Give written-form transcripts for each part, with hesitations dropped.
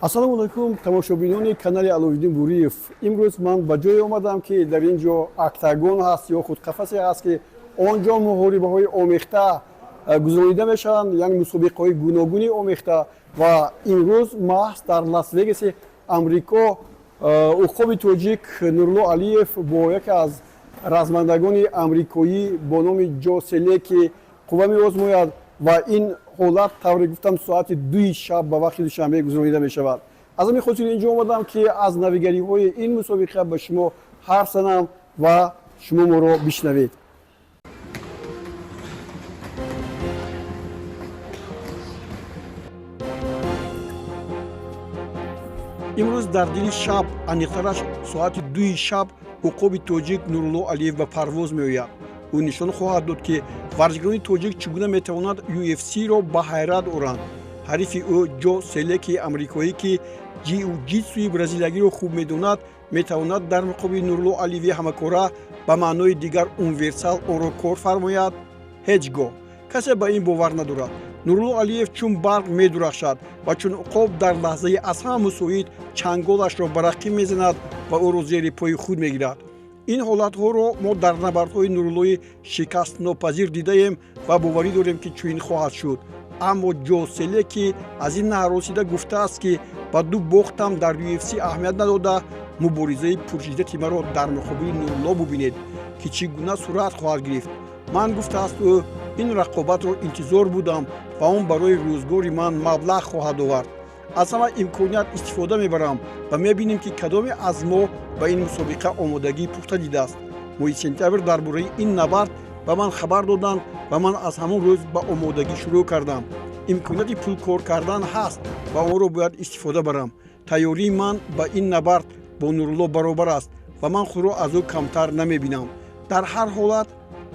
ассалому алайкум тамошобинони канали Аловиддин Буриев. Имрӯз ман ба ҷое омадам ки дар ин ҷо октагон ҳаст ё худқафасе ҳаст ки он ҷо муҳорибаҳои омехта гузаронида мешаванд, яъне мусобиқаҳои гуногуни омехта. Ва имрӯз маҳз дар Лас-Вегаси амрико уқоби тоҷик Нурло Алиев бо яке аз размандагони амрикоӣ бо номи Ҷо Селеки қувва меозмояд ва ин ҳолат тавре гуфтам соати 2 шаб ба вақти душанбе гузаронида мешавад. Аз ҳамин хотир инҷо омадам ки аз навигариҳои ин мусобиқа ба шумо ҳарф занам ва шумо моро бишнавед. имрӯз дар дили шаб, аниқтараш соати 2 шаб, уқоби тоҷик Нурло Алиев ба парвоз меояд. ӯ нишон хоҳад дод ки варзишгарони тоҷик чӣ гуна метавонад UFC-ро ба ҳайрат оранд. ҳарифи ӯ Ҷо Селеки амрикоӣ ки ҷиу-ҷитсуи бразилиягиро хуб медонад, метавонад дар муқобили Нурло Алиеви ҳамакора ба маънои дигар универсал онро кор фармояд? ҳеҷ гоҳ касе ба ин бовар надорад. Нурло Алиев чун барқ медурахшад ва чун уқоб дар лаҳзаи аз ҳама мусоид чанголашро ба рақим мезанад ва ӯро зери пои худ мегирад. ин ҳолатҳоро мо дар набардҳои Нурлои шикастнопазир дидаем ва боварӣ дорем ки чунин хоҳад шуд. аммо Ҷо Селеки аз ин наҳаросида гуфтааст ки ба ду бохтам дар UFC аҳамият надода, муборизаи пуршиддати маро дар муқобили Нурло бубинед, ки чӣ гуна сурат хоҳад гирифт. ман гуфтааст ӯ, ин рақобатро интизор будам ва он барои рӯзгори ман маблағ хоҳад овард. аз ҳама имконият истифода мебарам ва мебинем ки кадоме аз мо ба ин мусобиқа омодагӣ пухта дидааст. моҳи сентябр дар бораи ин набард ба ман хабар доданд ва ман аз ҳамон рӯз ба омодагӣ шурӯъ кардам. имконияти пулкор кардан ҳаст ва онро бояд истифода барам. тайёрии ман ба ин набард бо Нурло баробар аст ва ман худро аз ӯ камтар намебинам. дар ҳар ҳолат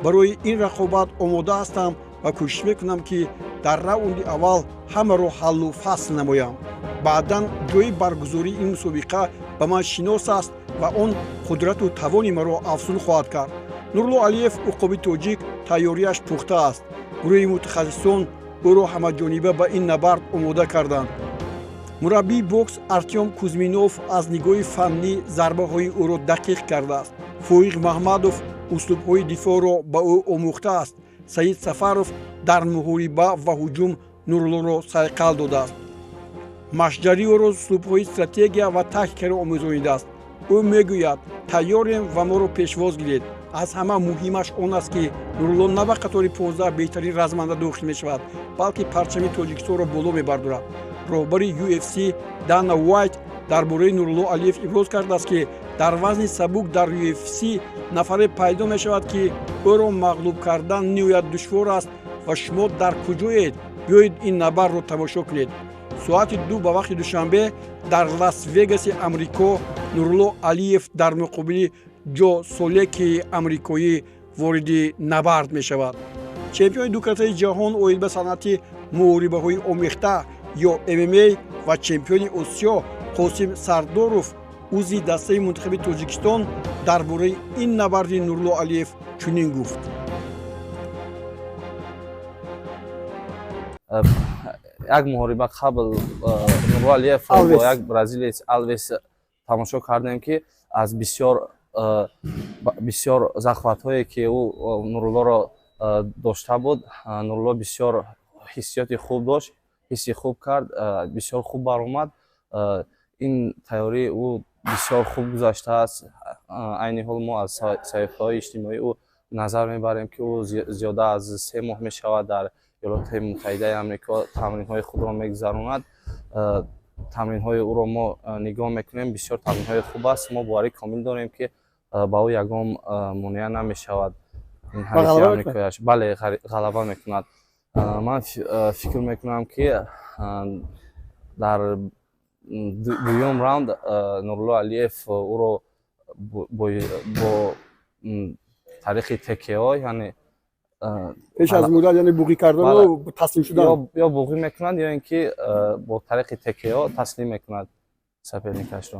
барои ин рақобат омода ҳастам ва кӯшиш мекунам ки дар раунди аввал ҳамаро ҳаллу фасл намоям. баъдан ҷои баргузории ин мусобиқа ба ман шинос аст ва он қудрату тавони маро афзун хоҳад кард. Нурло Алиев уқоби тоҷик тайёрияш пухта аст. гурӯҳи мутахассисон ӯро ҳамаҷониба ба ин набард омода карданд. мураббии бокс Артём Кузьминов аз нигоҳи фаннӣ зарбаҳои ӯро дақиқ кардааст. Фоиқ Маҳмадов услубҳои дифоъро ба ӯ омӯхтааст. Саид Сафаров дар муҳориба ва ҳуҷум Нурлоро сайқал додааст. Машҷари ӯро услубҳои стратегия ва тактикаро омӯзонидааст. ӯ мегӯяд тайёрем ва моро пешвоз гиред. аз ҳама муҳимаш он аст ки Нурло на ба қатори 15 беҳтарин разманда дохил мешавад, балки парчами Тоҷикистонро боло мебардорад. роҳбари UFC Дана Уайт дар бораи Нурло Алиев иброз кардааст ки дар вазни сабук дар UFC нафаре пайдо мешавад ки ӯро мағлуб кардан ниҳоят душвор аст ва шумо дар куҷоед? биёед ин набардро тамошо кунед. соати 2 ба вақти душанбе дар Лас-Вегаси амрико Нурло Алиев дар муқобили Ҷо Селеки амрикоӣ вориди набард мешавад. чемпиони дукратаи ҷаҳон оид ба санъати муҳорибаҳои омехта ё MMA ва чемпиони Осиё Қосим Сардоров узви дастаи мунтахаби Тоҷикистон дар бораи ин набарди Нурло Алиев чунин гуфт. як муҳориба қабл Нурло Алиев бо як бразилиец Алвес тамошо кардем ки аз бисёр захватҳое ки ӯ Нурлоро дошта буд, Нурло бисёр ҳиссиёти хуб дошт, ҳисси хуб кард, бисёр хуб баромад. ин тайёрии ӯ бисёр хуб гузаштааст. айни ҳол мо аз саҳифаҳои иҷтимоӣ ӯ назар мебарем ки ӯ зиёда аз 3 моҳ мешавад дар иёлоти муттаҳидаи амрико тамринҳои худро мегузаронад. тамринҳои ӯро мо нигоҳ мекунем, бисёр тамринҳои хуб аст. мо боварӣ комил дорем ки ба ӯ ягон монеа намешавад. бале ғалаба мекунад. ман фикр мекунам ки дар дуюм раунд Нурло Алиев ӯро бо тариқи ТКО, яъне пеш аз муддат, яъне буғӣ кардану таслим шудан, ё буғӣ мекунад ё ин ки бо тариқи ТКО таслим мекунад соперникашро.